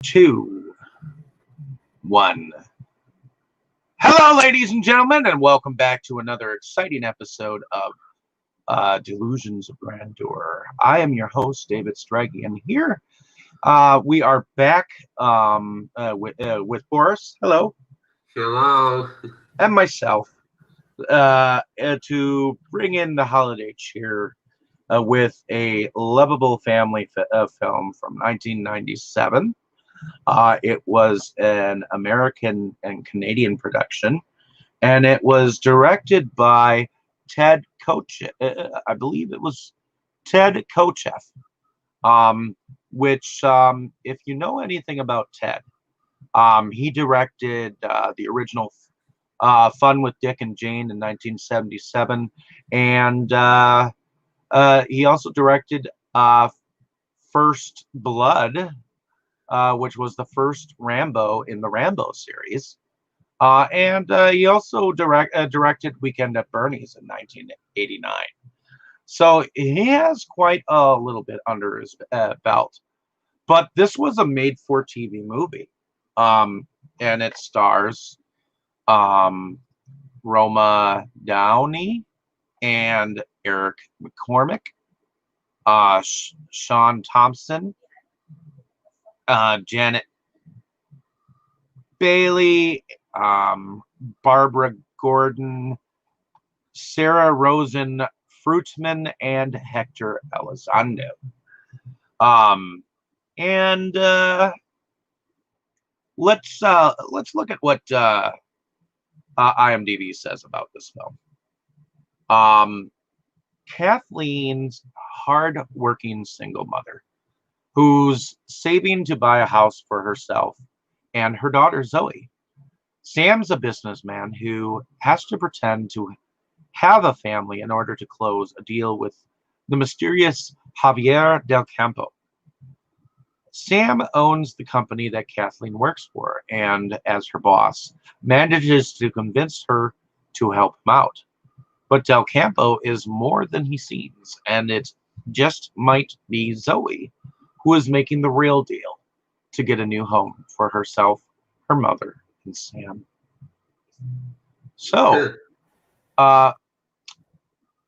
2, 1. Hello, ladies and gentlemen, and welcome back to another exciting episode of Delusions of Grandeur. I am your host, David Strike, and here we are back with Boris. Hello. Hello. And myself to bring in the holiday cheer with a lovable family film from 1997. It was an American and Canadian production, and it was directed by Ted Kotcheff. I believe it was Ted Kotcheff, which, if you know anything about Ted, he directed the original Fun with Dick and Jane in 1977, and he also directed First Blood, which was the first Rambo in the Rambo series. And he also directed Weekend at Bernie's in 1989. So he has quite a little bit under his belt. But this was a made-for-TV movie. And it stars Roma Downey and Eric McCormick, Sean Thompson, Janet Bailey, Barbara Gordon, Sarah Rosen Fruitman, and Hector Elizondo. And let's look at what IMDb says about this film. Kathleen's hard-working single mother, who's saving to buy a house for herself and her daughter Zoe. Sam's a businessman who has to pretend to have a family in order to close a deal with the mysterious Javier Del Campo. Sam owns the company that Kathleen works for, and as her boss, manages to convince her to help him out. But Del Campo is more than he seems, and it just might be Zoe who is making the real deal to get a new home for herself, her mother, and Sam. So,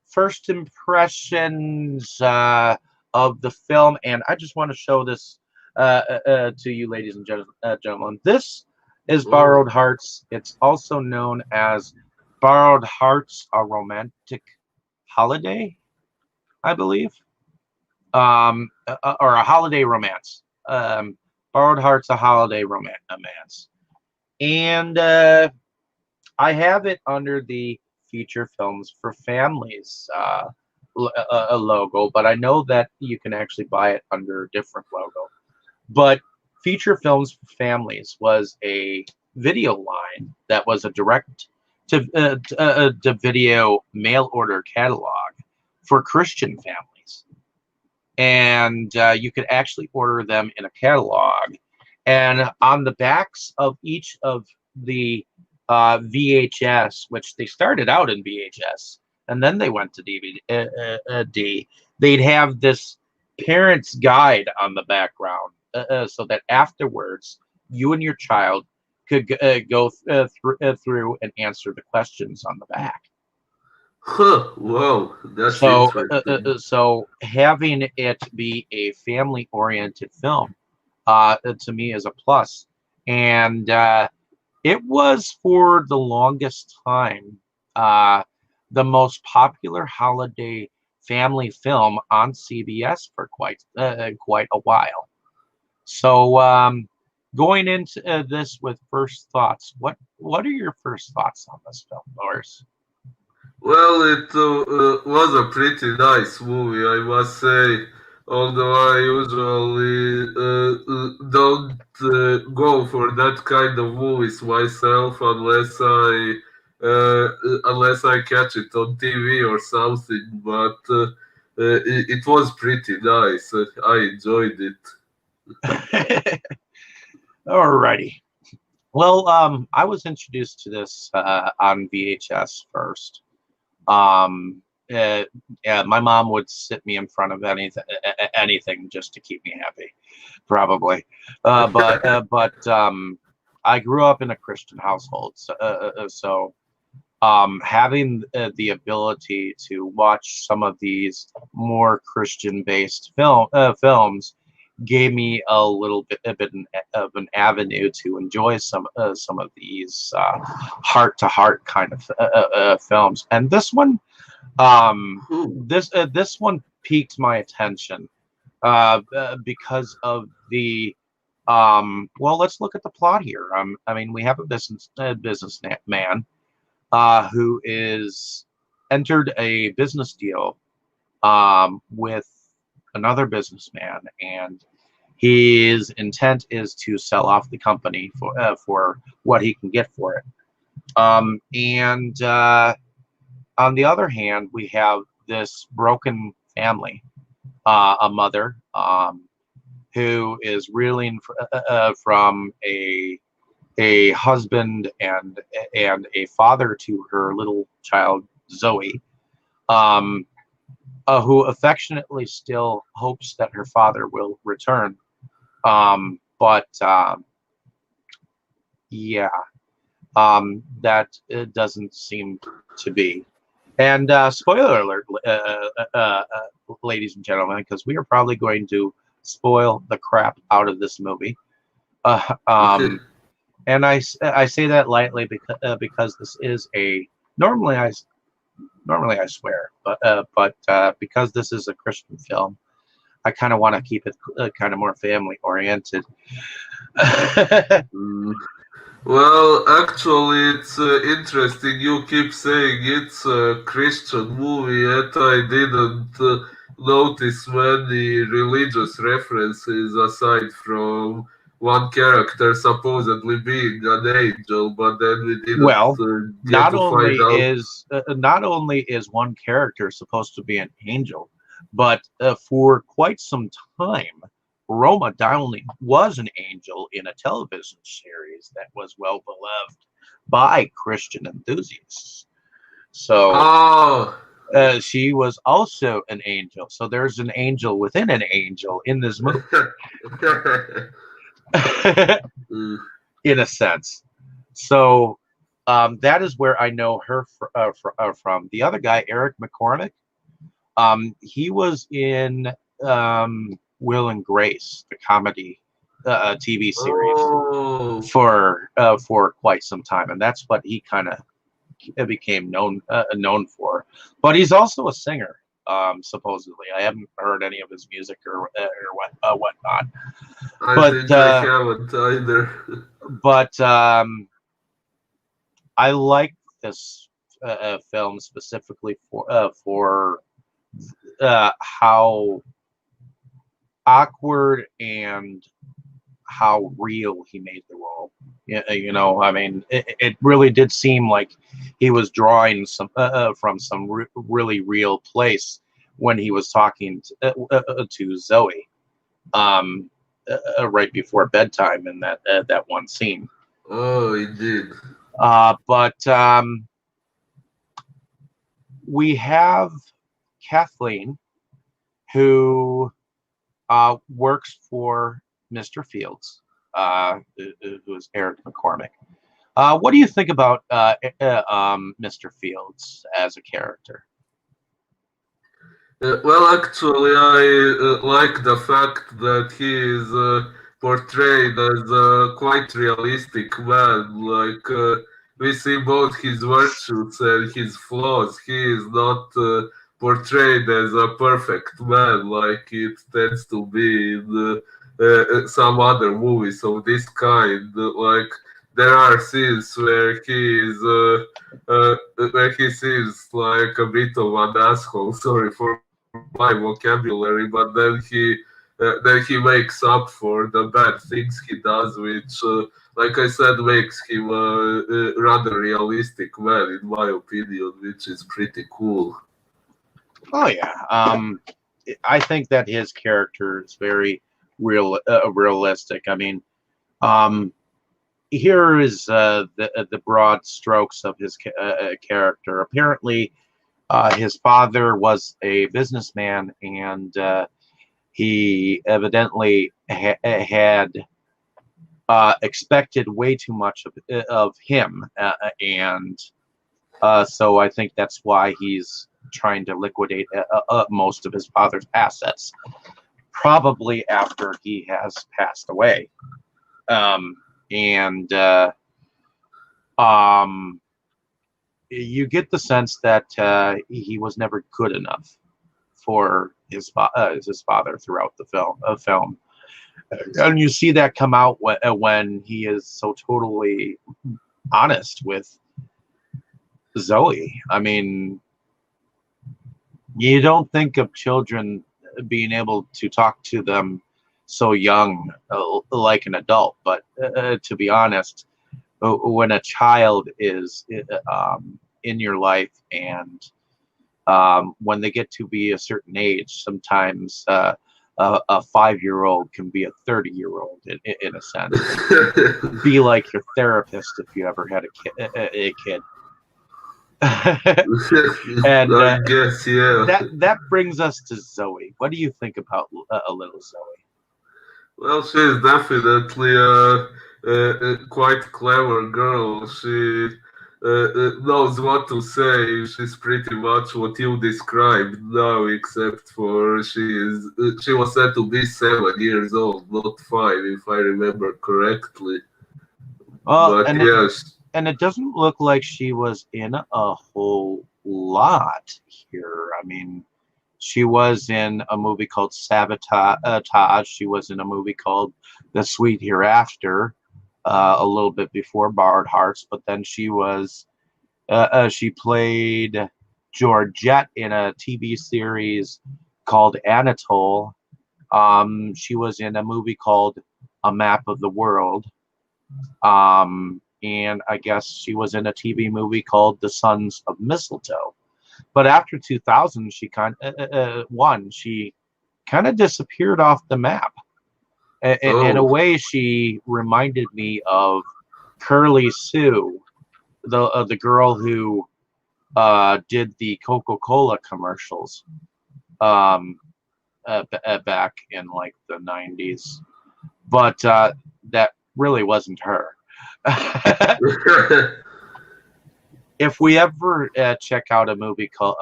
first impressions of the film, and I just want to show this to you, ladies and gentlemen. This is Borrowed Hearts. It's also known as Borrowed Hearts, a Romantic Holiday, I believe. Or a holiday romance. Borrowed Hearts, a holiday romance. And I have it under the Feature Films for Families logo, but I know that you can actually buy it under a different logo. But Feature Films for Families was a video line that was a direct to video mail order catalog for Christian families. And you could actually order them in a catalog. And on the backs of each of the VHS, which they started out in VHS, and then they went to DVD, they'd have this parent's guide on the background, so that afterwards you and your child could go through and answer the questions on the back. Huh, wow, that's interesting. So having it be a family-oriented film, to me is a plus. And it was for the longest time the most popular holiday family film on CBS for quite a while. So going into this with first thoughts, what are your first thoughts on this film, Boris? Well, it was a pretty nice movie, I must say. Although I usually don't go for that kind of movies myself unless I catch it on TV or something. But it was pretty nice. I enjoyed it. Alrighty. Well, I was introduced to this on VHS first. yeah, my mom would sit me in front of anything just to keep me happy, probably. But I grew up in a Christian household, so having the ability to watch some of these more Christian-based films gave me a bit of an avenue to enjoy some of these heart-to-heart kind of films. And this one, this one piqued my attention because of the well, let's look at the plot here. I mean, we have a businessman who is entered a business deal with another businessman, and his intent is to sell off the company for what he can get for it. And on the other hand, we have this broken family, a mother who is reeling from a husband and a father to her little child Zoe, who affectionately still hopes that her father will return. But yeah, that it doesn't seem to be. And spoiler alert, ladies and gentlemen, because we are probably going to spoil the crap out of this movie. And I say that lightly because this is a normally I swear, but because this is a Christian film, I kind of want to keep it kind of more family oriented. Well, actually, it's interesting. You keep saying it's a Christian movie, yet I didn't notice many religious references aside from one character supposedly being an angel, but then we didn't Well, get to find out. not only is one character supposed to be an angel, but for quite some time, Roma Downey was an angel in a television series that was well beloved by Christian enthusiasts. So Oh, she was also an angel. So there's an angel within an angel in this movie, Mm. in a sense. So that is where I know her from. The other guy, Eric McCormick, he was in Will and Grace, the comedy TV series, Oh, for quite some time, and that's what he kind of became known for. But he's also a singer, supposedly. I haven't heard any of his music or whatnot. I But think I haven't either. but I like this film specifically for how awkward and how real he made the role. You know, I mean, it really did seem like he was drawing from some really real place when he was talking to Zoe right before bedtime in that one scene. Oh, indeed. But we have Kathleen, who works for Mr. Fields, who is Eric McCormick. What do you think about Mr. Fields as a character? Well, actually, I like the fact that he is portrayed as a quite realistic man. Like, we see both his virtues and his flaws. He is not portrayed as a perfect man like it tends to be in some other movies of this kind. Like, there are scenes where he seems like a bit of an asshole. Sorry for my vocabulary, but then he makes up for the bad things he does, which, like I said, makes him a rather realistic man, in my opinion, which is pretty cool. Oh yeah, I think that his character is very realistic. I mean, um, here is the broad strokes of his character. Apparently, His father was a businessman, and he evidently had expected way too much of him, and so I think that's why he's trying to liquidate most of his father's assets, probably after he has passed away. And you get the sense that he was never good enough for his father throughout the film. And you see that come out when he is so totally honest with Zoe. I mean, you don't think of children being able to talk to them so young like an adult, but to be honest, when a child is in your life, and when they get to be a certain age, sometimes a 5-year-old can be a 30-year-old in a sense. Be like your therapist if you ever had a kid. And I guess, yeah. that brings us to Zoe. What do you think about a little Zoe? Well, she's definitely a quite clever girl. She knows what to say. She's pretty much what you described now, except for she was said to be 7 years old, not 5, if I remember correctly. Well, But yes, and it doesn't look like she was in a whole lot here. I mean, she was in a movie called Sabotage. She was in a movie called The Sweet Hereafter, a little bit before Borrowed Hearts. But then she played Georgette in a TV series called Anatole. She was in a movie called A Map of the World. And I guess she was in a TV movie called The Sons of Mistletoe. But after 2000, she kind of disappeared off the map. In a oh, way, she reminded me of Curly Sue, the girl who did the Coca-Cola commercials back in like the 90s. But that really wasn't her. If we ever check out a movie called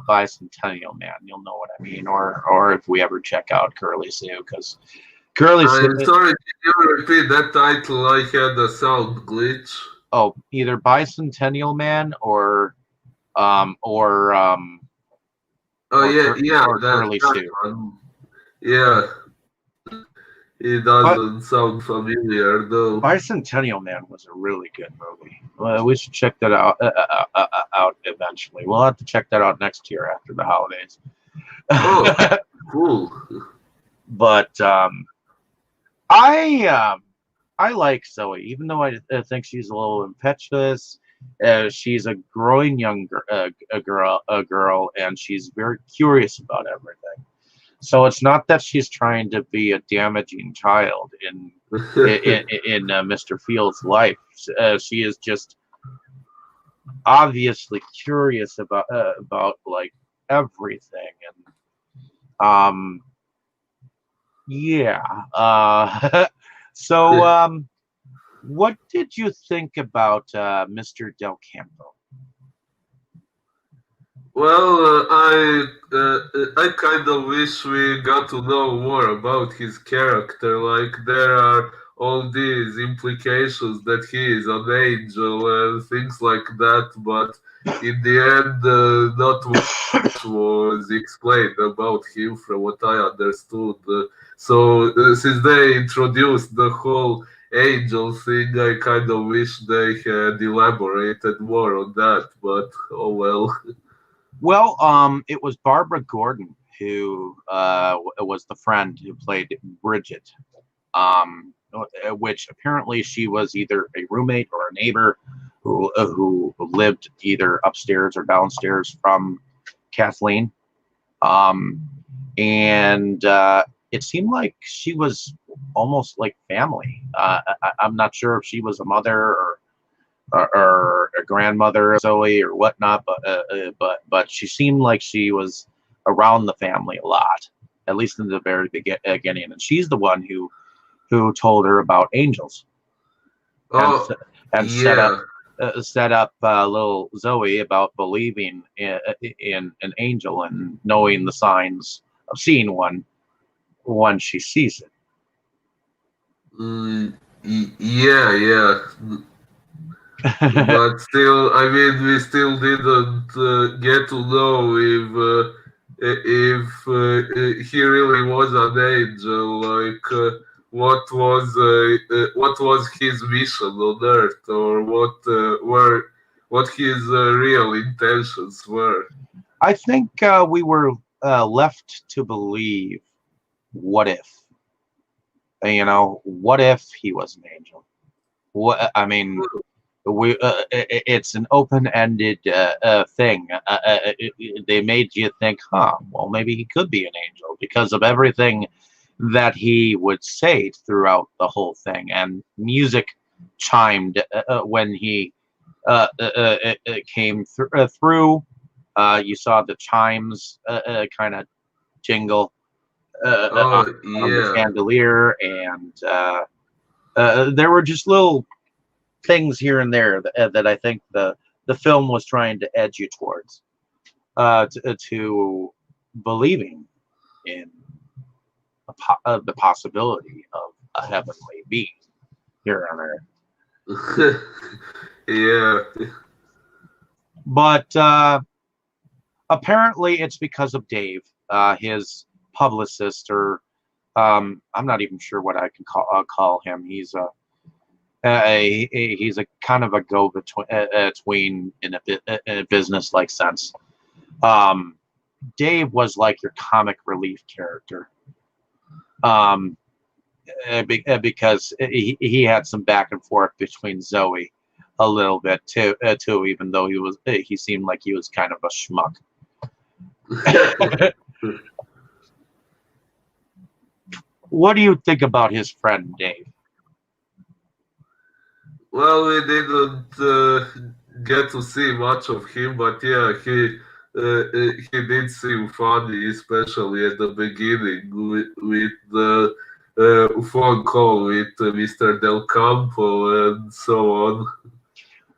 Bicentennial Man, you'll know what I mean. Or if we ever check out Curly Sue, because Curly Sue. I'm sorry, can you repeat that title? I had a sound glitch. Oh, either Bicentennial Man or Oh yeah, yeah, or Curly that Sue. one. Yeah, it But doesn't sound familiar though. Bicentennial Man was a really good movie. We should check that out eventually. We'll have to check that out next year after the holidays. Oh, cool. But I like Zoe, even though I think she's a little impetuous. She's a growing girl, and she's very curious about everything. So it's not that she's trying to be a damaging child in Mr. Field's life. She is just obviously curious about like everything, and yeah. So what did you think about Mr. Del Campo? Well, I kind of wish we got to know more about his character. Like there are all these implications that he is an angel and things like that, but in the end, not much was explained about him from what I understood. So since they introduced the whole angel thing, I kind of wish they had elaborated more on that. But oh well. Well, it was Barbara Gordon who was the friend who played Bridget, which apparently she was either a roommate or a neighbor who lived either upstairs or downstairs from Kathleen. And it seemed like she was almost like family. I'm not sure if she was a mother or a grandmother of Zoe or whatnot, but she seemed like she was around the family a lot, at least in the very beginning. And she's the one who told her about angels and Oh, and yeah. set up little Zoe about believing in an angel and knowing the signs of seeing one when she sees Mm, yeah, yeah. it. But still, I mean, we still didn't get to know if he really was an angel. Like, what was his mission on Earth, or what his real intentions were. I think we were left to believe, what if? What if he was an angel? What I mean, it's an open-ended thing. They made you think, huh? Well, maybe he could be an angel because of everything that he would say throughout the whole thing, and music chimed when he came through. You saw the chimes kind of jingle Oh, on the yeah. chandelier, and there were just little things here and there that I think the film was trying to edge you towards, to believing in the possibility of a heavenly being here on Earth. Yeah. But apparently, it's because of Dave, his publicist, or I'm not even sure what I can call him. He's a kind of a go between in a business like sense. Um, Dave was like your comic relief character, um, because he had some back and forth between Zoe a little bit too, even though he seemed like he was kind of a schmuck. What do you think about his friend Dave? Well, we didn't get to see much of him, but yeah, he did seem funny, especially at the beginning with the phone call with Mr. Del Campo and so on.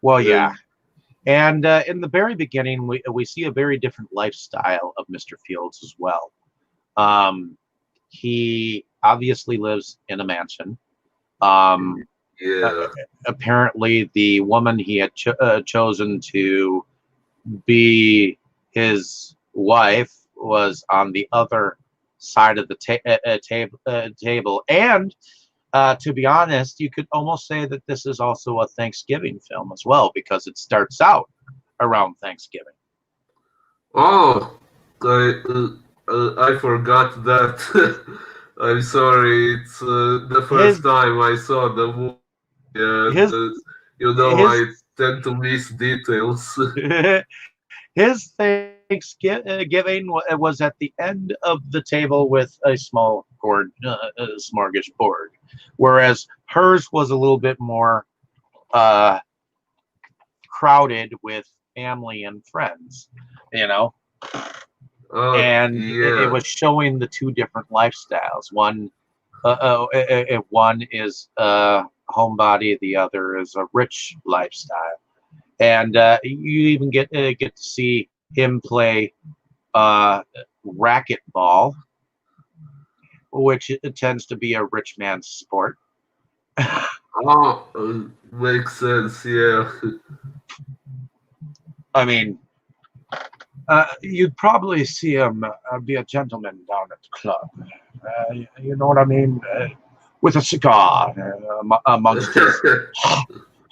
Well, yeah. And And in the very beginning, we see a very different lifestyle of Mr. Fields as well. Um, he obviously lives in a mansion. Um, uh, yeah. apparently, the woman he had chosen to be his wife was on the other side of the table. And to be honest, you could almost say that this is also a Thanksgiving film as well, because it starts out around Thanksgiving. Oh, I forgot that. I'm sorry. It's the first His time I saw the movie, and his I his tend to miss details. his Thanksgiving was at the end of the table with a small smorgasbord, whereas hers was a little bit more uh, crowded with family and friends, you know, and it Yeah. was showing the two different lifestyles. One is homebody, the other is a rich lifestyle, and you even get to see him play uh, racquetball, which it tends to be a rich man's sport. Oh, makes sense. Yeah. I mean, you'd probably see him be a gentleman down at the club. You know what I mean? With a cigar amongst his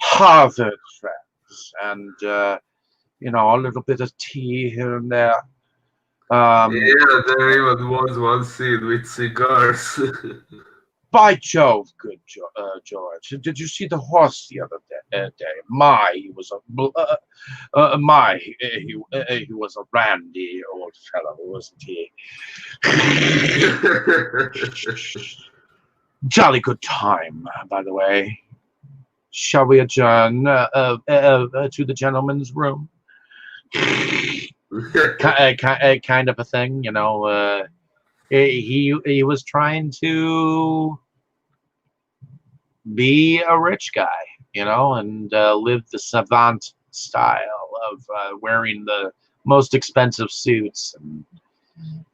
Harvard friends, and a little bit of tea here and there. Um, Yeah, there even was one scene with cigars. by Jove, good George! Did you see the horse the other day? My, he was he was a randy old fellow, wasn't he? Jolly good time, by the way. Shall we adjourn to the gentleman's room? Kind of a thing, you know. He was trying to be a rich guy, you know, and live the savant style of wearing the most expensive suits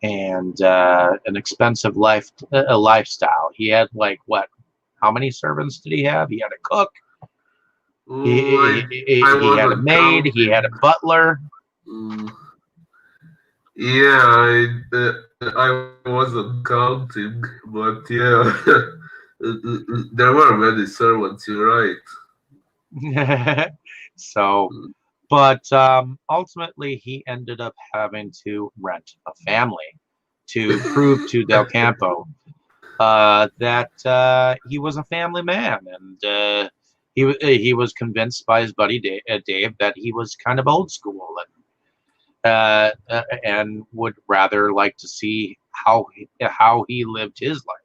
and an expensive lifestyle. He had like what? How many servants did he have? He had a cook. I He had a wasn't maid. He had a counting. butler. Mm, yeah, I wasn't counting, but yeah, there were many servants. You're right. So, but ultimately, he ended up having to rent a family to prove to Del Campo that he was a family man, and he was convinced by his buddy Dave that he was kind of old school and would rather like to see how he lived his life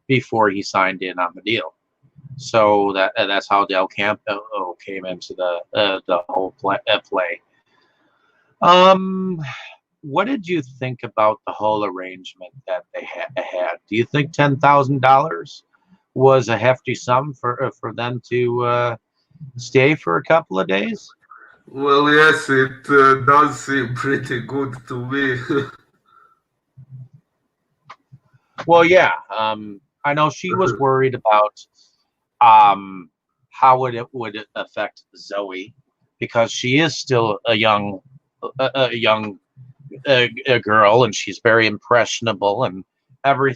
before he signed in on the deal. So that's how Del Campo came into the whole play. Um, what did you think about the whole arrangement that they had? Do you think $10,000 was a hefty sum for them to stay for a couple of days? Well, yes, it does seem pretty good to me. Well, yeah. I know she was worried about um, how it would affect Zoe because she is still a girl, and she's very impressionable, and every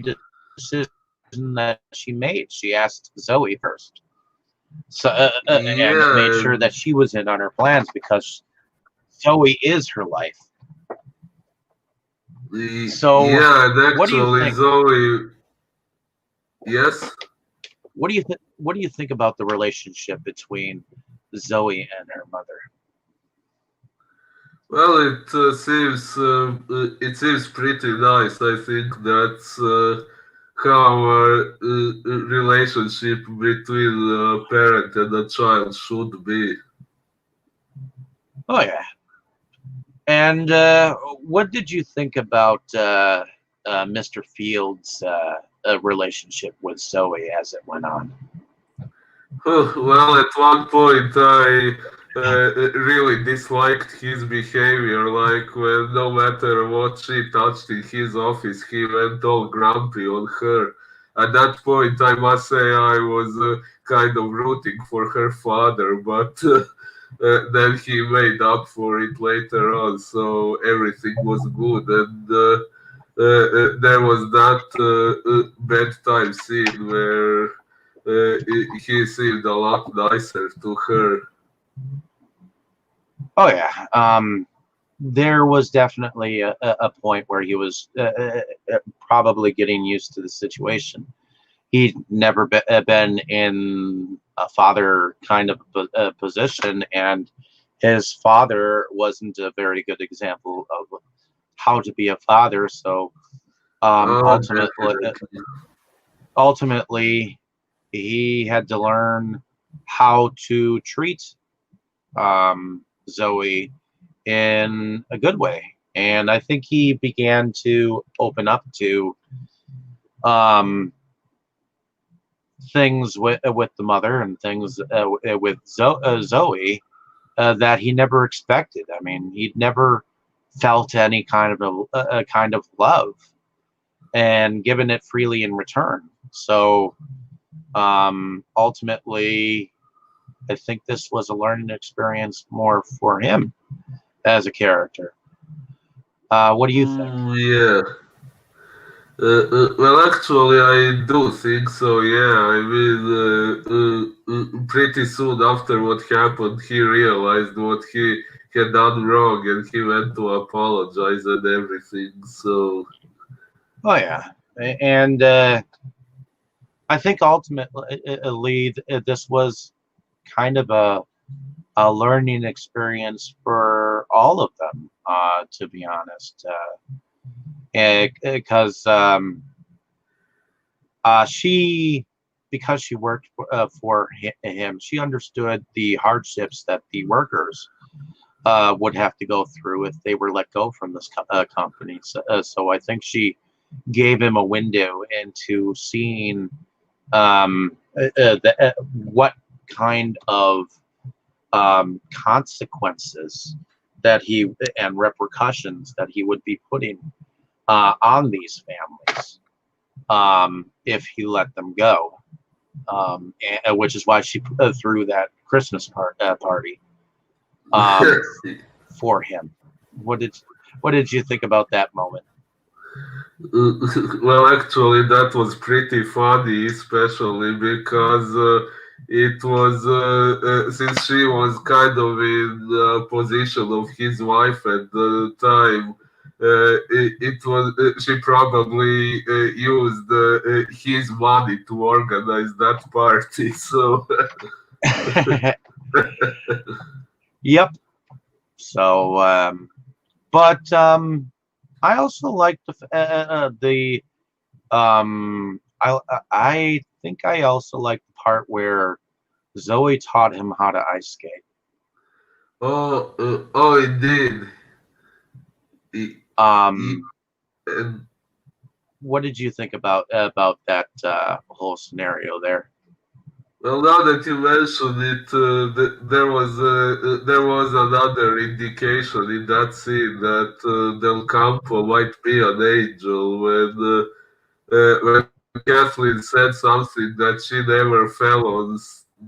decision that she made, she asked Zoe first, so and made Yeah, sure that she was in on her plans because Zoe is her life. So, yeah, and what do you actually, think? Zoe, yes. What do you think about the relationship between Zoe and her mother? Well, it seems pretty nice. I think that's how a relationship between a parent and a child should be. Oh yeah. And what did you think about Mr. Field's relationship with Zoe as it went on? Well, at one point, I really disliked his behavior. Like, when no matter what she touched in his office, he went all grumpy on her. At that point, I must say I was kind of rooting for her father, but then he made up for it later on, so everything was good. And there was that bedtime scene where he seemed a lot nicer to her. Oh yeah. There was definitely a point where he was probably getting used to the situation. He'd never been in a father kind of position, and his father wasn't a very good example of how to be a father. So um, Oh, ultimately, definitely. ultimately, he had to learn how to treat Zoe in a good way. And I think he began to open up to um, things with the mother and things with Zoe that he never expected. I mean, he'd never felt any kind of a kind of love and given it freely in return. So ultimately, I think this was a learning experience more for him as a character. What do you think? Yeah. Well, actually, I do think so. Yeah, I mean, pretty soon after what happened, he realized what he had done wrong, and he went to apologize and everything. So, Oh yeah, and I think ultimately this was kind of a learning experience for all of them, to be honest, because she because she worked for him, she understood the hardships that the workers would have to go through if they were let go from this company. So I think she gave him a window into seeing what kind of consequences that he and repercussions that he would be putting on these families if he let them go, which is why she threw that Christmas party for him. What did you think about that moment? Well, actually, that was pretty funny, especially because it was since she was kind of in the position of his wife at the time. It was she probably used his money to organize that party. So Yep. So, but I also like I think I also like the part where Zoe taught him how to ice skate. oh, indeed. He, he, Um, and what did you think about that whole scenario there? Well, now that you mention it, there was another indication in that scene that Del Campo might be an angel when Kathleen said something that she never fell on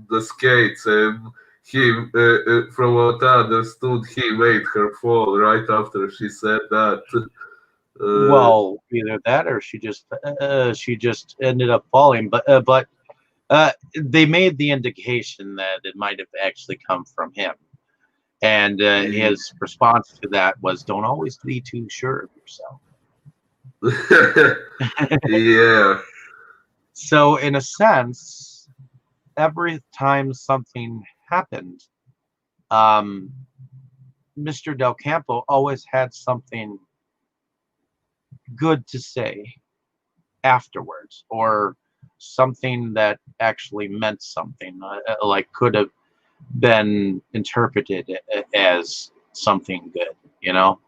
the skates, and from what I understood, he made her fall right after she said that. Uh, Well, either that or she just ended up falling, but they made the indication that it might have actually come from him. And his response to that was, "Don't always be too sure of yourself." yeah. So, in a sense, every time something happened, um, Mr. Del Campo always had something good to say afterwards, or something that actually meant something, like could have been interpreted as something good, you know?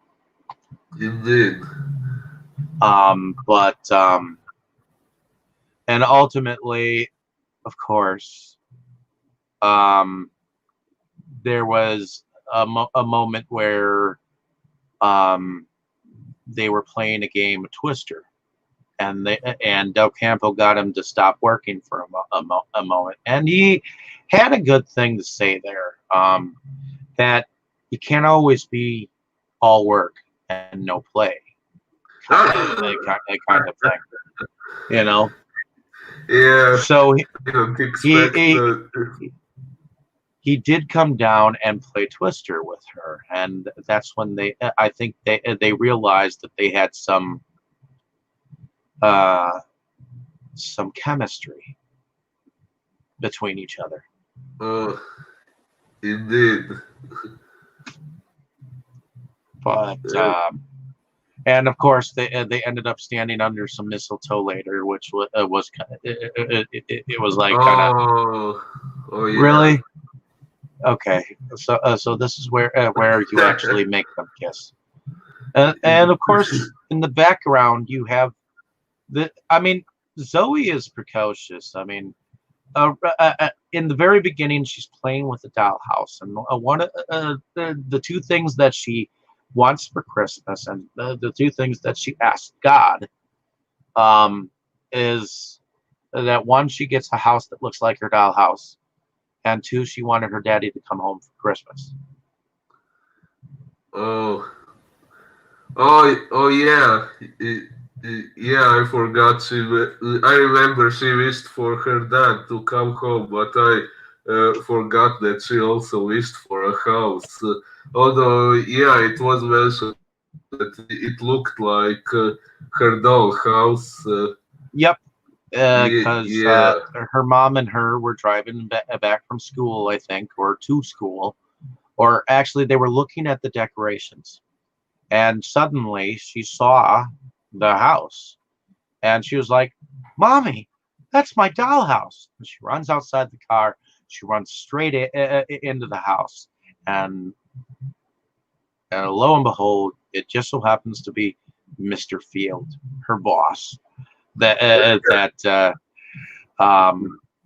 Indeed. But and ultimately, of course, um, there was a moment where um, they were playing a game of Twister, and Del Campo got him to stop working for a moment, and he had a good thing to say there, that you can't always be all work and no play, kind of thing, you know. Yeah, So I don't he, expect he he did come down and play Twister with her, and that's when I think they realized that they had uh, some chemistry between each other. uh, indeed. But Uh, and of course they ended up standing under some mistletoe later, which was kind of, it was like kind of, oh, oh yeah. really, okay. So this is where you actually make them kiss. And of course, in the background, you have I mean, Zoe is precocious. I mean, in the very beginning, she's playing with the dollhouse, and one of the two things that she wants for Christmas, and the two things that she asked God, um, is that one, she gets a house that looks like her dollhouse, and two, she wanted her daddy to come home for Christmas. Oh, oh yeah. Yeah, I forgot I remember she wished for her dad to come home, but I forgot that she also wished for a house. Although, yeah, it was mentioned that it looked like her doll house. Yep, because Yeah. her mom and her were driving back from school, I think, or to school, or actually they were looking at the decorations, and suddenly she saw the house, and she was like, "Mommy, That's my dollhouse. And she runs outside the car. She runs straight into the house. And, lo and behold, it just so happens to be Mr. Field, her boss, that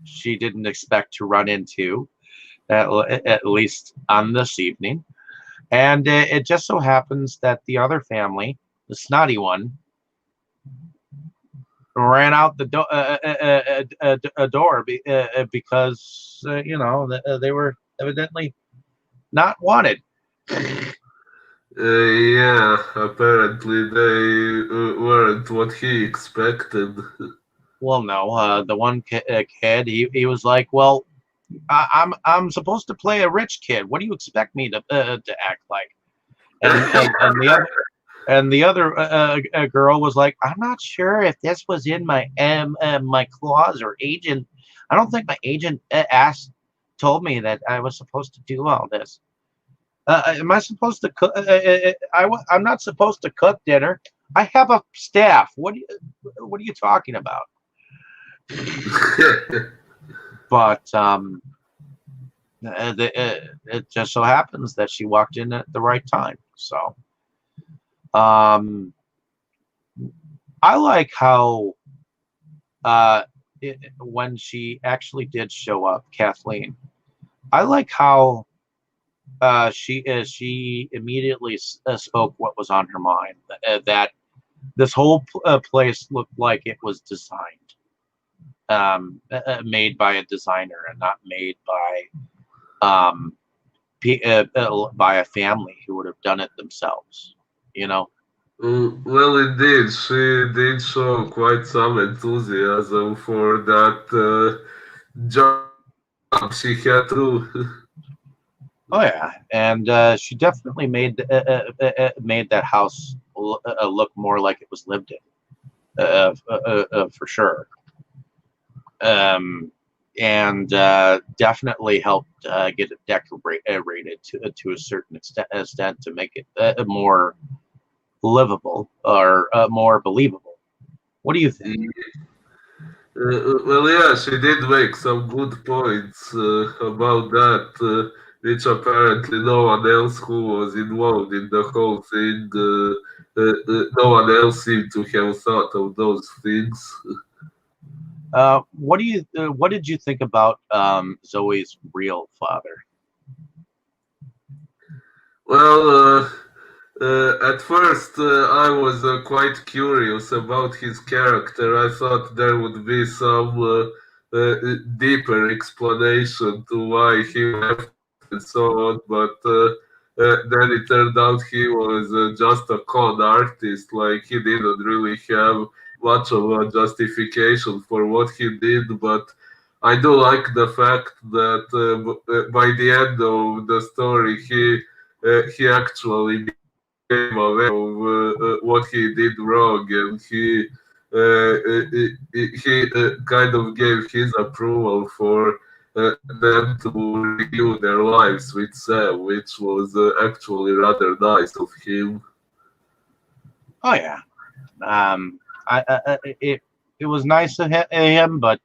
she didn't expect to run into, at least on this evening. And it just so happens that the other family, the snotty one, ran out the door because they were evidently not wanted. Yeah, apparently they weren't what he expected. Well, no, the one kid, he was like, well, I'm supposed to play a rich kid. What do you expect me to act like? And the other girl was like, I'm not sure if this was in my clause or agent. I don't think my agent told me that I was supposed to do all this. Am I supposed to cook? I'm not supposed to cook dinner. I have a staff. What are you talking about? But it just so happens that she walked in at the right time. So I like how when she actually did show up, Kathleen, I like how she immediately spoke what was on her mind. That this whole place looked like it was designed, made by a designer and not made by a family who would have done it themselves. You know. Well, indeed, she did show quite some enthusiasm for that job she had to. Oh yeah, and she definitely made that house look more like it was lived in, for sure. And definitely helped get it decorated to a certain extent to make it more livable or more believable. What do you think? Well, yeah, she did make some good points about that, which apparently no one else who was involved in the whole thing, no one else seemed to have thought of those things. What did you think about Zoe's real father? Well, at first, I was quite curious about his character. I thought there would be some deeper explanation to why he left and so on, but then it turned out he was just a con artist. Like, he didn't really have much of a justification for what he did, but I do like the fact that by the end of the story, he actually became aware of what he did wrong, and he kind of gave his approval for them to renew their lives with Sam, which was actually rather nice of him. Oh yeah, it was nice of him, but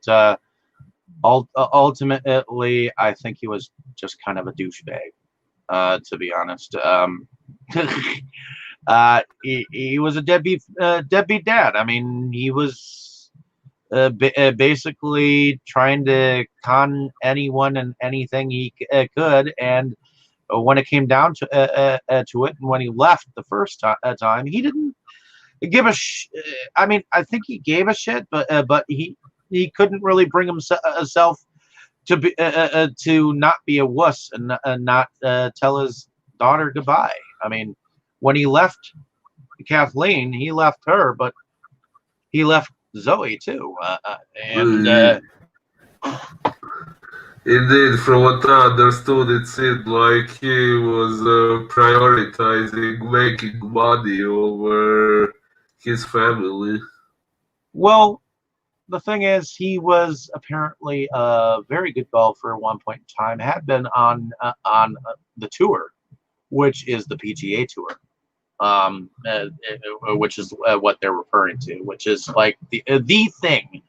ultimately, I think he was just kind of a douchebag. To be honest, he was a deadbeat dad. I mean, he was basically trying to con anyone and anything he could, and when it came down to it, and when he left the first time, he didn't give a. I mean, I think he gave a shit, but he couldn't really bring himself to not be a wuss and not tell his daughter goodbye. I mean, when he left Kathleen, he left her, but he left Zoe too. And Indeed, from what I understood, it seemed like he was prioritizing making money over his family. well, the thing is, he was apparently a very good golfer at one point in time. Had been on the tour, which is the PGA Tour, which is what they're referring to, which is like the thing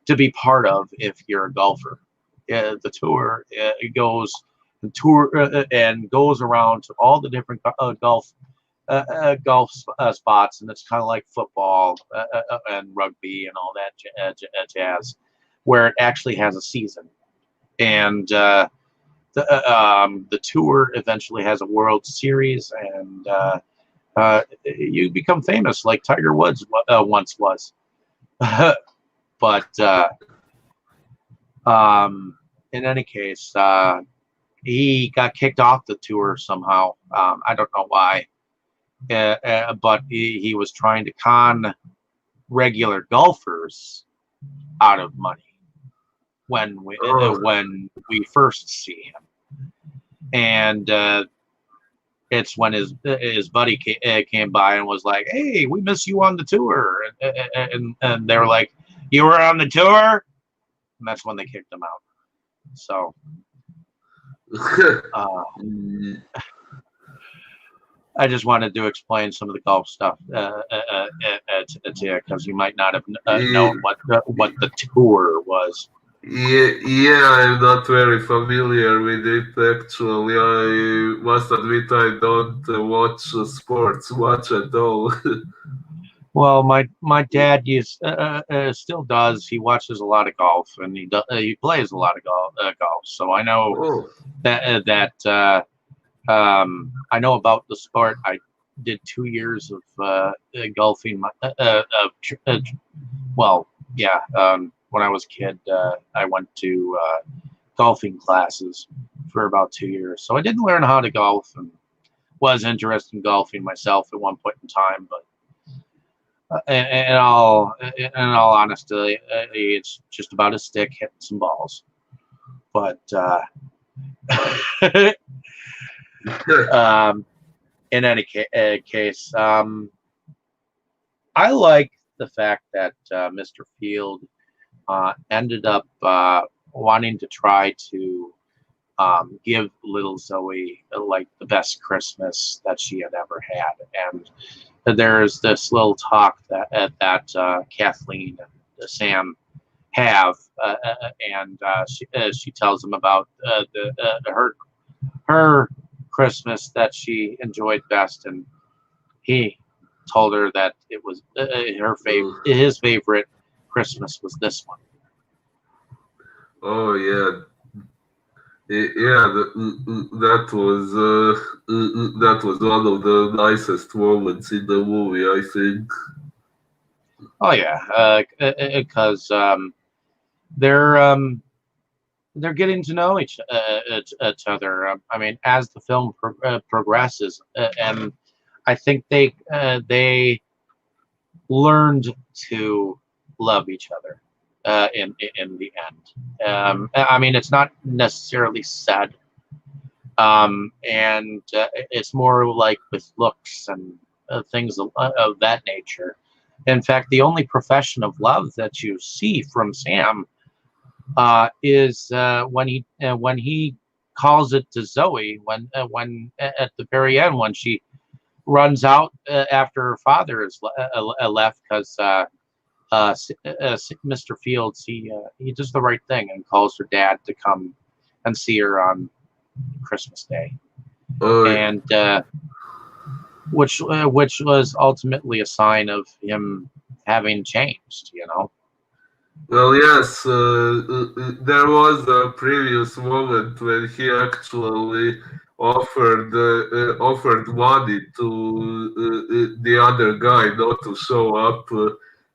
to be part of if you're a golfer. The tour it goes and tour and goes around to all the different golf spots, and it's kind of like football and rugby and all that jazz, where it actually has a season. And the tour eventually has a World Series, and you become famous like Tiger Woods once was. But in any case, he got kicked off the tour somehow. I don't know why, but he was trying to con regular golfers out of money when we first see him, and it's when his buddy came by and was like, "Hey, we miss you on the tour," and they were like, "You were on the tour?" And that's when they kicked him out. So I just wanted to explain some of the golf stuff to you, because you might not have known what the tour was. Yeah, I'm not very familiar with it actually. I must admit I don't watch sports much at all. Well, my dad still does. He watches a lot of golf, and he plays a lot of golf. So I know Oh, that I know about the sport. I did 2 years of golfing. Well, yeah. When I was a kid, I went to golfing classes for about 2 years. So I didn't learn how to golf, and was interested in golfing myself at one point in time. But in all honesty, it's just about a stick hitting some balls. But in any case, I like the fact that Mr. Field ended up wanting to try to give little Zoe like the best Christmas that she had ever had. And there's this little talk that Kathleen and Sam have, and she tells him about her Christmas that she enjoyed best, and he told her that it was his favorite Christmas was this one. oh yeah. Yeah, that was one of the nicest moments in the movie, I think. Oh yeah, because they're getting to know each other. I mean, as the film progresses, and I think they learned to love each other in the end. I mean, it's not necessarily said, and it's more like with looks and things of that nature. In fact, the only profession of love that you see from Sam is when he calls it to Zoe when at the very end, when she runs out after her father is left, because Mr. Fields he does the right thing and calls her dad to come and see her on Christmas Day, and which was ultimately a sign of him having changed, you know. Well, yes, there was a previous moment when he actually offered money to the other guy not to show up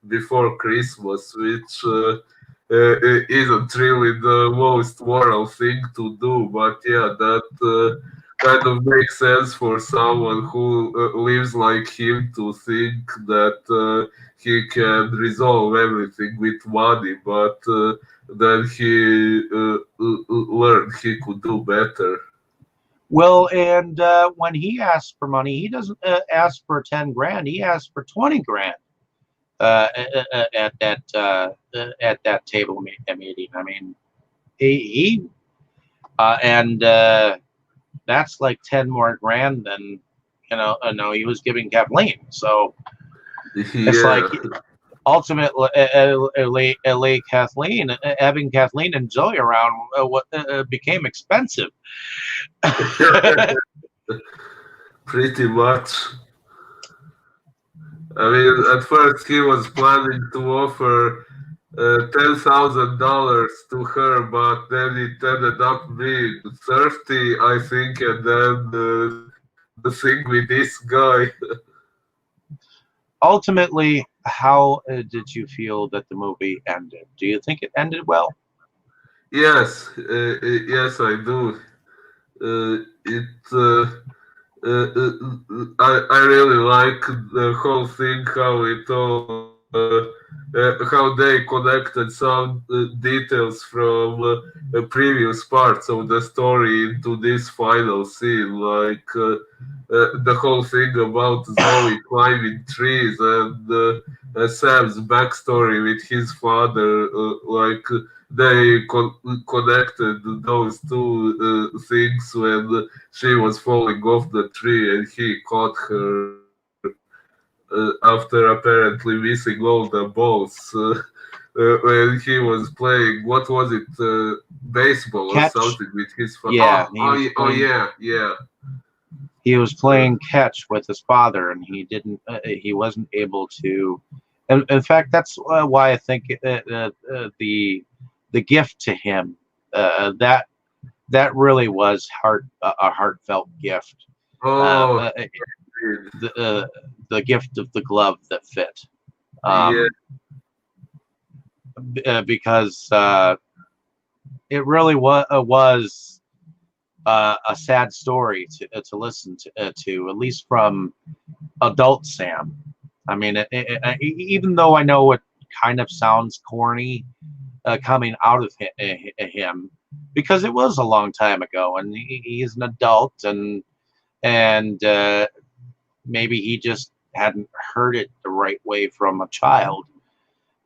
before Christmas, which isn't really the most moral thing to do. But yeah, that kind of makes sense for someone who lives like him to think that he can resolve everything with money, but then he learned he could do better. Well, and when he asks for money, he doesn't ask for 10 grand. He asks for 20 grand at that table meeting. I mean, he and that's like 10 more grand than no, he was giving Kathleen. So it's like Yeah. ultimately, Kathleen, having Kathleen and Zoe around, became expensive. Pretty much. I mean, at first he was planning to offer $10,000 to her, but then it ended up being 30, I think, and then the thing with this guy. Ultimately, how did you feel that the movie ended? Do you think it ended well? Yes, yes, I do. It. I really like the whole thing, how it all, how they connected some details from previous parts of the story into this final scene, like the whole thing about Zoe climbing trees and Sam's backstory with his father, like they connected those two things when she was falling off the tree and he caught her after apparently missing all the balls when he was playing, what was it, baseball or Catch. something with his father. Yeah, he was Oh playing. yeah, yeah. He was Uh, playing catch with his father, and he didn't. He wasn't able to. In fact, that's why I think the gift to him, that really was a heartfelt gift. Uh, oh, uh, the the gift of the glove that fit. yeah. Um, because it really was a sad story to listen to, at least from adult Sam. I mean, even though I know it kind of sounds corny coming out of him, because it was a long time ago, and he's an adult, and maybe he just hadn't heard it the right way from a child.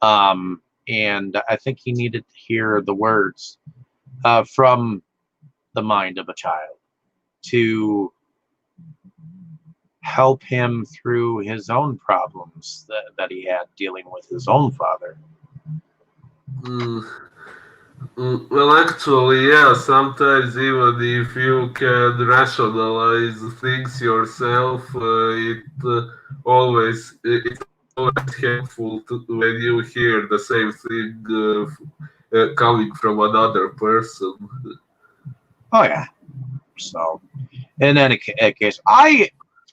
And I think he needed to hear the words from the mind of a child to help him through his own problems that he had dealing with his own father. Mm, well, actually, yeah, sometimes even if you can rationalize things yourself, it's always helpful when you hear the same thing coming from another person. Oh yeah. So in any case,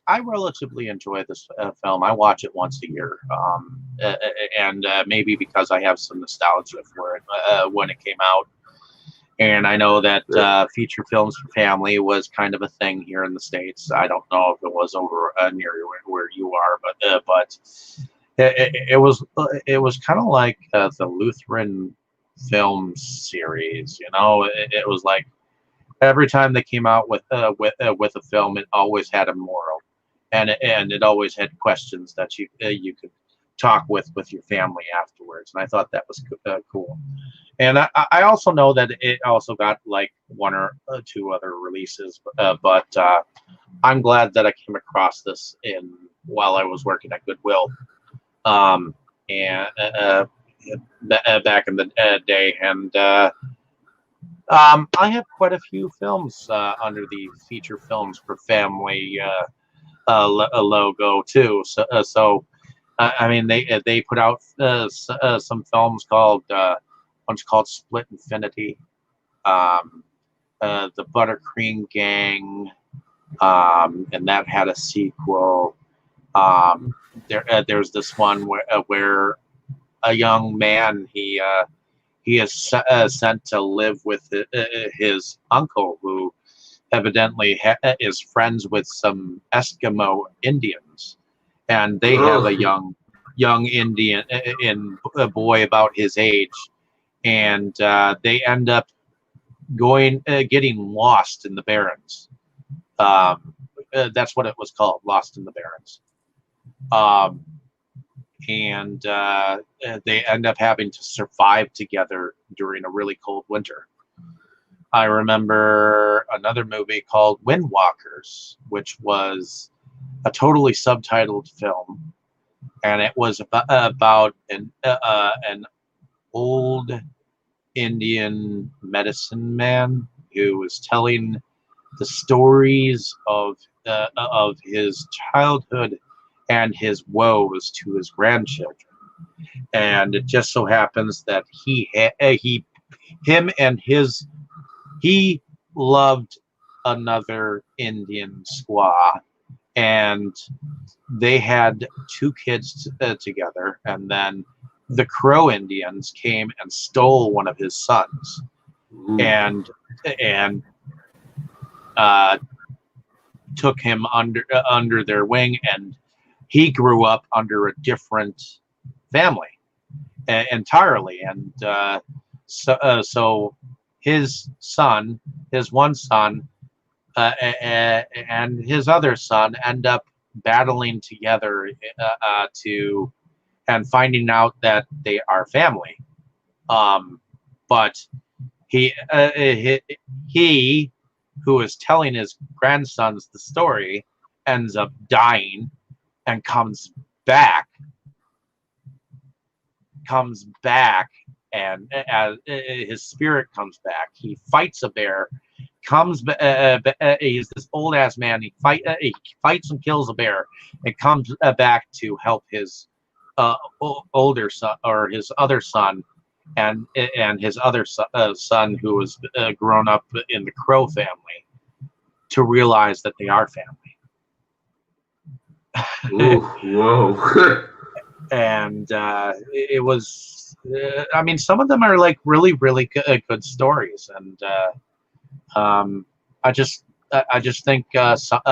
I relatively enjoy this film. I watch it once a year, and maybe because I have some nostalgia for it when it came out. And I know that feature films for family was kind of a thing here in the States. I don't know if it was over near where you are, but it was kind of like the Lutheran film series. You know, it was like every time they came out with a film, it always had a moral, and it always had questions that you could talk with your family afterwards. And I thought that was cool. And I also know that it also got like one or two other releases, but I'm glad that I came across this in while I was working at Goodwill, um, and back in the day, and I have quite a few films under the feature films for family logo too. I mean they put out some films called one's called Split Infinity, um, the Buttercream Gang, and that had a sequel. Um, there's this one where a young man he is sent to live with his uncle, who evidently is friends with some Eskimo Indians, and they have a Oh, young Indian in a boy about his age, and they end up getting lost in the Barrens. Um, that's what it was called, Lost in the Barrens. Um, and they end up having to survive together during a really cold winter. I remember another movie called Windwalkers, which was a totally subtitled film, and it was about an old Indian medicine man who was telling the stories of his childhood and his woes to his grandchildren. And it just so happens that he loved another Indian squaw, and they had two kids together, and then the Crow Indians came and stole one of his sons, Ooh. and uh, took him under their wing, and he grew up under a different family entirely, and so his one son, and his other son end up battling together to and finding out that they are family. But he, he who is telling his grandsons the story ends up dying and comes back, and as his spirit comes back, he fights a bear. He's this old ass man. He fights and kills a bear, and comes back to help his older son, or his other son, and his other son who was grown up in the Crow family, to realize that they are family. Ooh, whoa. And it was, I mean, some of them are like really good stories, and I just think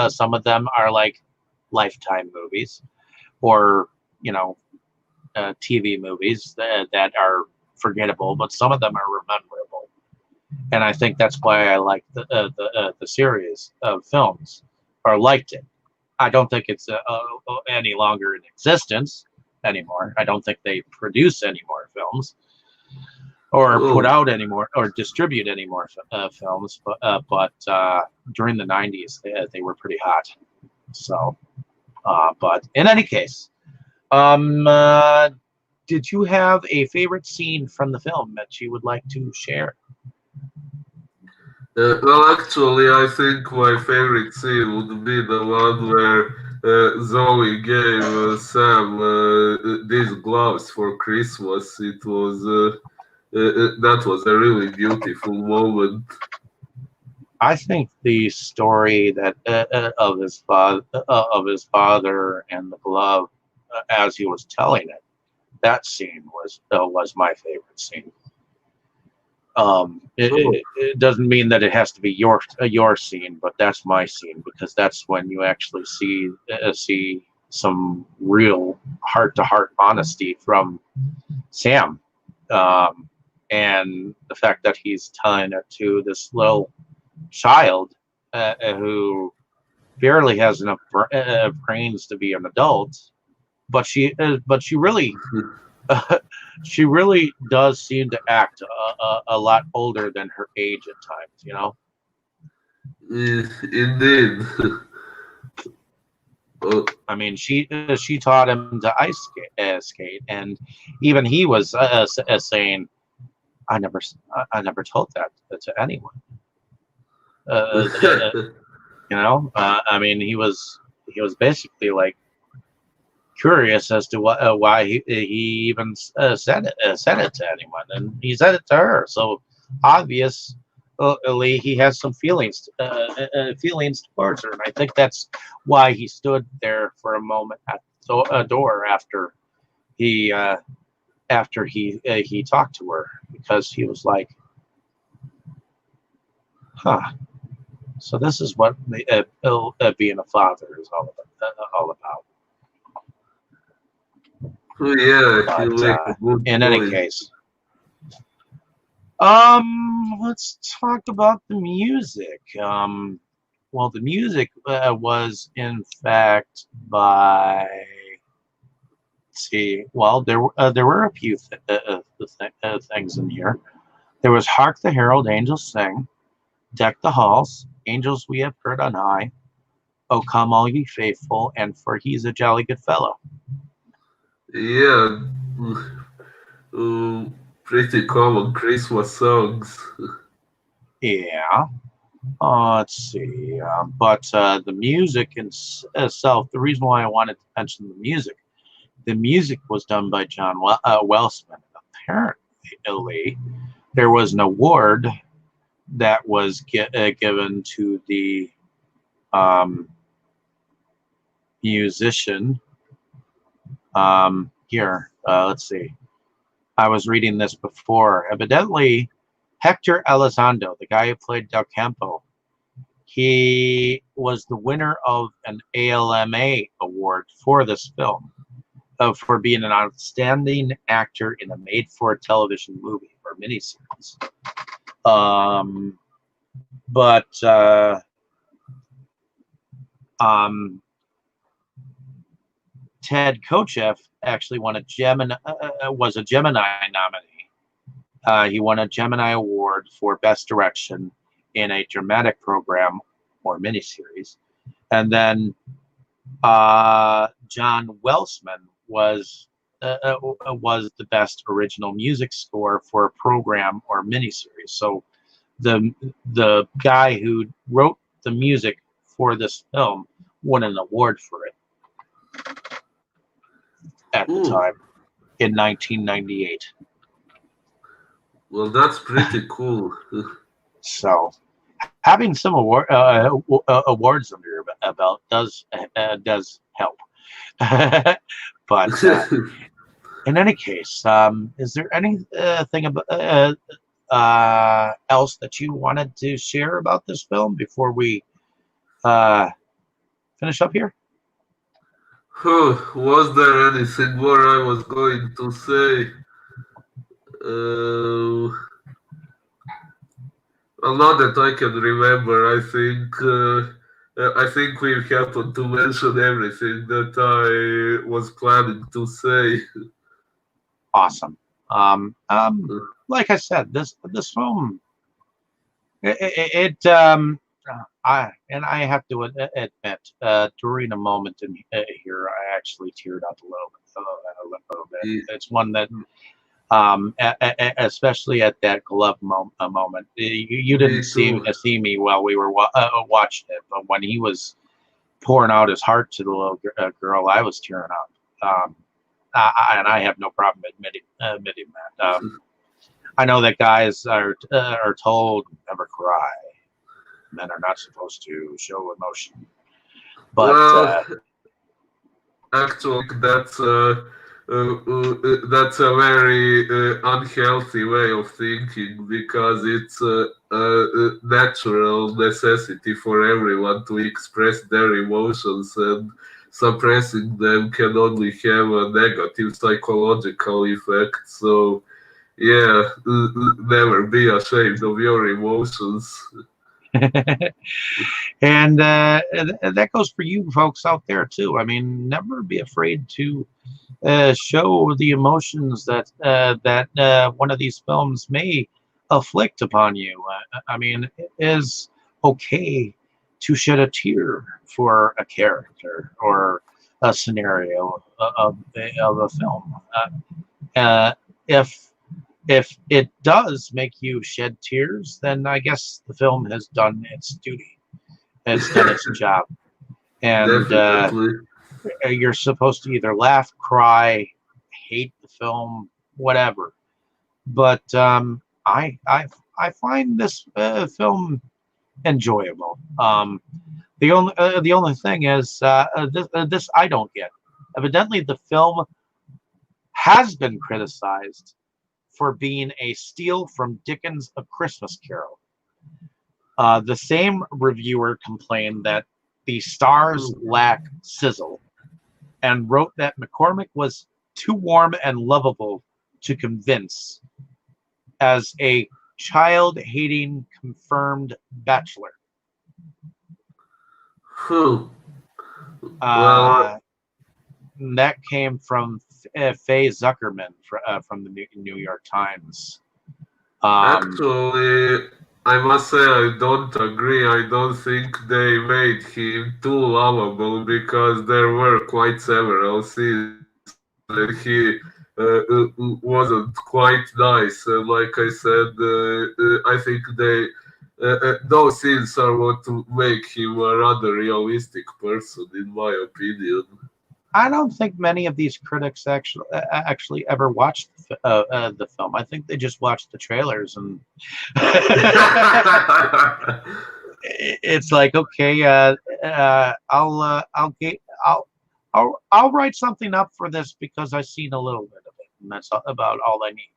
some of them are like Lifetime movies, or TV movies that are forgettable, but some of them are memorable, and I think that's why I like the series of films, or liked it. I don't think it's any longer in existence anymore. I don't think they produce any more films, or put Oh, out any more, or distribute any more films. But during the '90s, they were pretty hot. So, but in any case, did you have a favorite scene from the film that you would like to share? well, actually, I think my favorite scene would be the one where Zoe gave Sam these gloves for Christmas. That was a really beautiful moment. I think the story that of his father and the glove, as he was telling it, that scene was my favorite scene. Oh, It doesn't mean that it has to be your scene, but that's my scene, because that's when you actually see some real heart to heart honesty from Sam, and the fact that he's telling it to this little child who barely has enough brains to be an adult, but she really she really does seem to act a lot older than her age at times. indeed. Oh, I mean, she taught him to skate, and even he was saying, I never told that to anyone." Uh, uh, uh, I mean, he was basically like curious as to why he even said it to anyone, and he said it to her. So obviously, he has some feelings towards her, and I think that's why he stood there for a moment at the door he uh, after he talked to her, because he was like, "Huh. So this is what being a father is all about." yeah, But you make a good in any point. case, let's talk about the music. Well, the music was in fact by. Let's see. Well, there were a few things in here. There was "Hark the Herald Angels Sing," "Deck the Halls," "Angels We Have Heard on High," "O Come All Ye Faithful," and "For He's a Jolly Good Fellow." Yeah, uh, pretty common Christmas songs. Yeah. Let's see. But the music itself, the reason why I wanted to mention the music was done by John Welsman. Apparently, there was an award that was given to the um, musician. Here, let's see. I was reading this before. Evidently, Hector Elizondo, the guy who played Del Campo, he was the winner of an ALMA award for this film, for being an outstanding actor in a made-for-television movie or miniseries. Um, but um, Ted Kotcheff actually won a Gemini, was a Gemini nominee. He won a Gemini Award for Best Direction in a dramatic program or miniseries. And then John Welsman was the best original music score for a program or miniseries. So the guy who wrote the music for this film won an award for it at the Ooh, time in 1998. well, that's pretty cool. So having some awards under your belt does help. But in any case, is there anything else that you wanted to share about this film before we uh, finish up here? Was there anything more I was going to say? Well, not that I can remember. I think we've happened to mention everything that I was planning to say. Awesome. Like I said, this film it I have to admit, during a moment in here, I actually teared up a little bit. It's one that, especially at that glove moment, you Me didn't too. see me while we were watching it, but when he was pouring out his heart to the little girl, I was tearing up. And I have no problem admitting that. I know that guys are told never cry. Men are not supposed to show emotion, but Well, actually, that's a very unhealthy way of thinking because it's a natural necessity for everyone to express their emotions, and suppressing them can only have a negative psychological effect. So, yeah, never be ashamed of your emotions. and that goes for you folks out there too. I mean, never be afraid to show the emotions that one of these films may afflict upon you. I mean, it is okay to shed a tear for a character or a scenario of a film. If it does make you shed tears, then I guess the film has done its duty. It's done its job, and Definitely. you're supposed to either laugh, cry, hate the film, whatever. But I find this film enjoyable. The only thing is this I don't get. Evidently, the film has been criticized for being a steal from Dickens' A Christmas Carol. The same reviewer complained that the stars lack sizzle and wrote that McCormick was too warm and lovable to convince as a child-hating confirmed bachelor. Whew. Well, Uh, that came from Faye Zuckerman from the New York Times. Um, actually, I must say I don't agree. I don't think they made him too lovable because there were quite several scenes and he wasn't quite nice. Like I said, I think those scenes are what to make him a rather realistic person, in my opinion. I don't think many of these critics actually ever watched the film. I think they just watched the trailers and it's like, okay, I'll write something up for this because I've seen a little bit of it, and that's about all I need.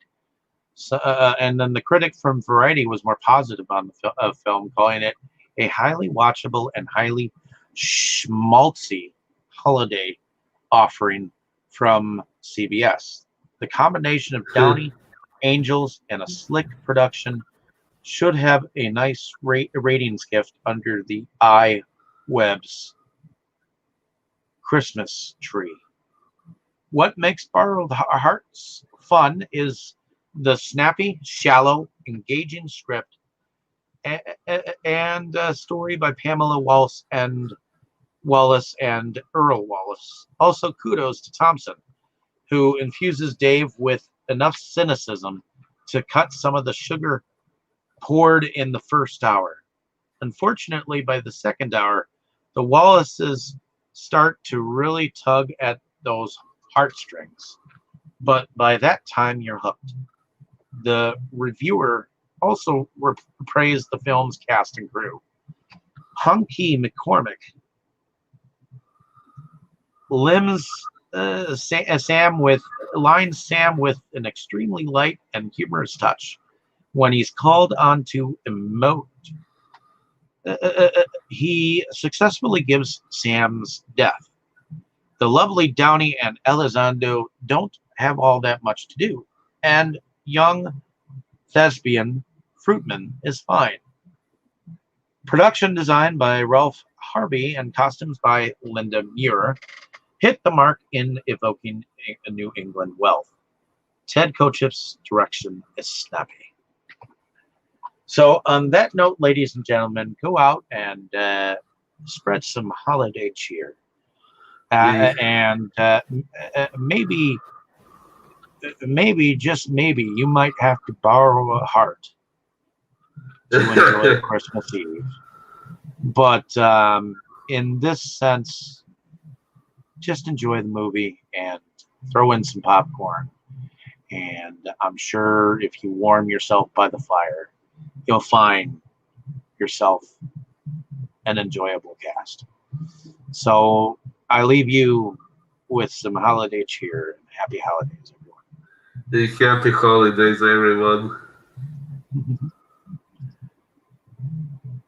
So, and then the critic from Variety was more positive on the film, calling it a highly watchable and highly schmaltzy holiday offering from CBS. The combination of Downey, Angels, and a slick production should have a nice ratings gift under the iWeb's Christmas tree. What makes Borrowed Hearts fun is the snappy, shallow, engaging script and a story by Pamela Wallace and Earl Wallace. Also, kudos to Thompson, who infuses Dave with enough cynicism to cut some of the sugar poured in the first hour. Unfortunately, by the second hour, the Wallaces start to really tug at those heartstrings. But by that time, you're hooked. The reviewer also praised the film's cast and crew. Hunky McCormick Sam with an extremely light and humorous touch. When he's called on to emote, he successfully gives Sam's death. The lovely Downey and Elizondo don't have all that much to do, and young thespian Fruitman is fine. Production design by Ralph Harvey and costumes by Linda Muir hit the mark in evoking a New England wealth. Ted Kotcheff's direction is snappy. So on that note, ladies and gentlemen, go out and spread some holiday cheer. And maybe, just maybe, you might have to borrow a heart to enjoy Christmas Eve. But in this sense, just enjoy the movie and throw in some popcorn. And I'm sure if you warm yourself by the fire, you'll find yourself an enjoyable cast. So I leave you with some holiday cheer and happy holidays, everyone. Happy holidays, everyone.